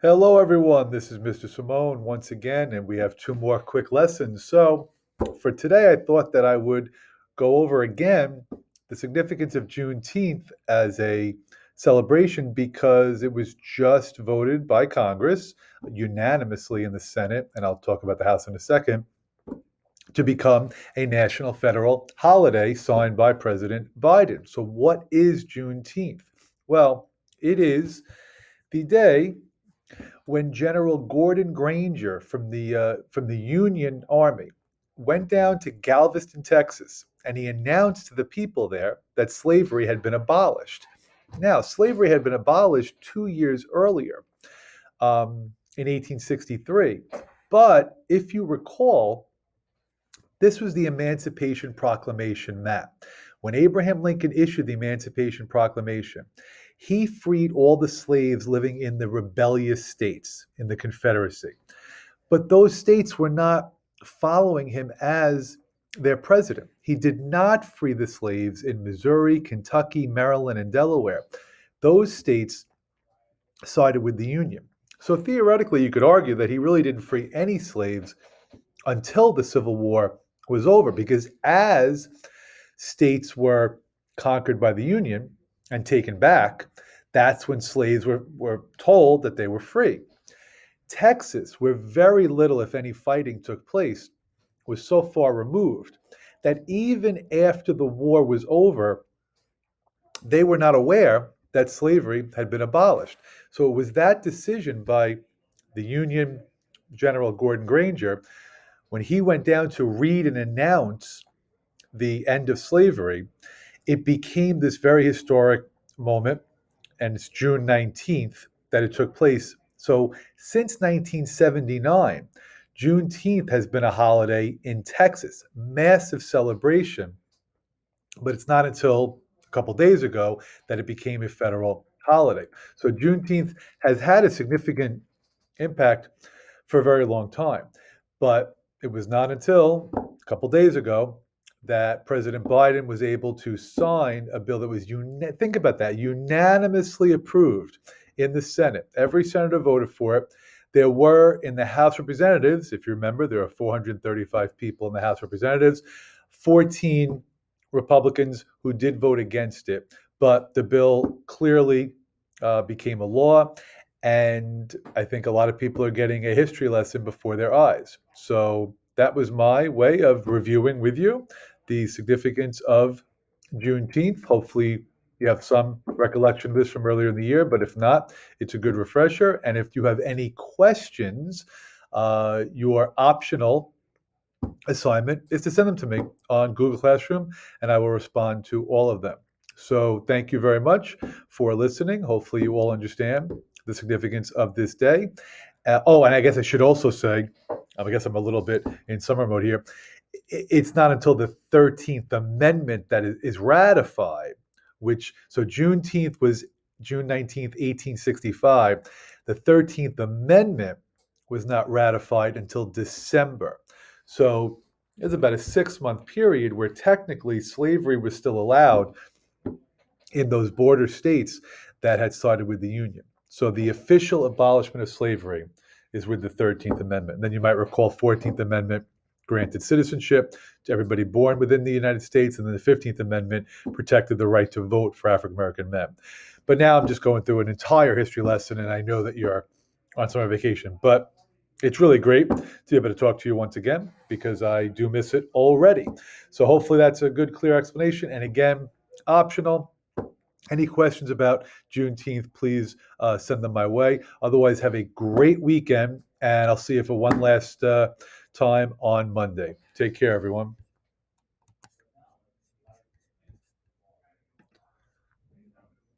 Hello, everyone. This is Mr. Simone once again, and we have two more quick lessons. So, for today, I thought that I would go over again the significance of Juneteenth as a celebration because it was just voted by Congress unanimously in the Senate, and I'll talk about the House in a second, to become a national federal holiday signed by President Biden. So, what is Juneteenth? Well, it is the day when General Gordon Granger from the Union Army went down to Galveston, Texas, and he announced to the people there that slavery had been abolished. Now, slavery had been abolished 2 years earlier, in 1863. But if you recall, this was the Emancipation Proclamation map. When Abraham Lincoln issued the Emancipation Proclamation, he freed all the slaves living in the rebellious states in the Confederacy. But those states were not following him as their president. He did not free the slaves in Missouri, Kentucky, Maryland, and Delaware. Those states sided with the Union. So theoretically, you could argue that he really didn't free any slaves until the Civil War was over, because as states were conquered by the Union and taken back, that's when slaves were told that they were free. Texas, where very little, if any, fighting took place, was so far removed that even after the war was over, they were not aware that slavery had been abolished. So it was that decision by the Union General Gordon Granger, when he went down to read and announce the end of slavery, it became this very historic moment, and it's June 19th that it took place. So since 1979, Juneteenth has been a holiday in Texas, massive celebration, but it's not until a couple days ago that it became a federal holiday. So Juneteenth has had a significant impact for a very long time. But it was not until a couple days ago that President Biden was able to sign a bill that was, think about that, unanimously approved in the Senate. Every senator voted for it. There were in the House of Representatives, if you remember, there are 435 people in the House of Representatives, 14 Republicans who did vote against it. But the bill clearly became a law. And I think a lot of people are getting a history lesson before their eyes. So that was my way of reviewing with you the significance of Juneteenth. Hopefully, you have some recollection of this from earlier in the year, but if not, it's a good refresher. And if you have any questions, your optional assignment is to send them to me on Google Classroom, and I will respond to all of them. So thank you very much for listening. Hopefully you all understand the significance of this day. And I guess I should also say, I guess I'm a little bit in summer mode here. It's not until the 13th Amendment that is ratified, so Juneteenth was June 19th, 1865. The 13th Amendment was not ratified until December. So it's about a 6-month period where technically slavery was still allowed in those border states that had sided with the Union. So the official abolishment of slavery is with the 13th Amendment. And then you might recall 14th Amendment granted citizenship to everybody born within the United States, and then the 15th Amendment protected the right to vote for African American men. But now I'm just going through an entire history lesson, and I know that you're on summer vacation, but it's really great to be able to talk to you once again because I do miss it already. So hopefully that's a good, clear explanation. And again, optional. Any questions about Juneteenth, please send them my way. Otherwise, have a great weekend, and I'll see you for one last time on Monday. Take care, everyone.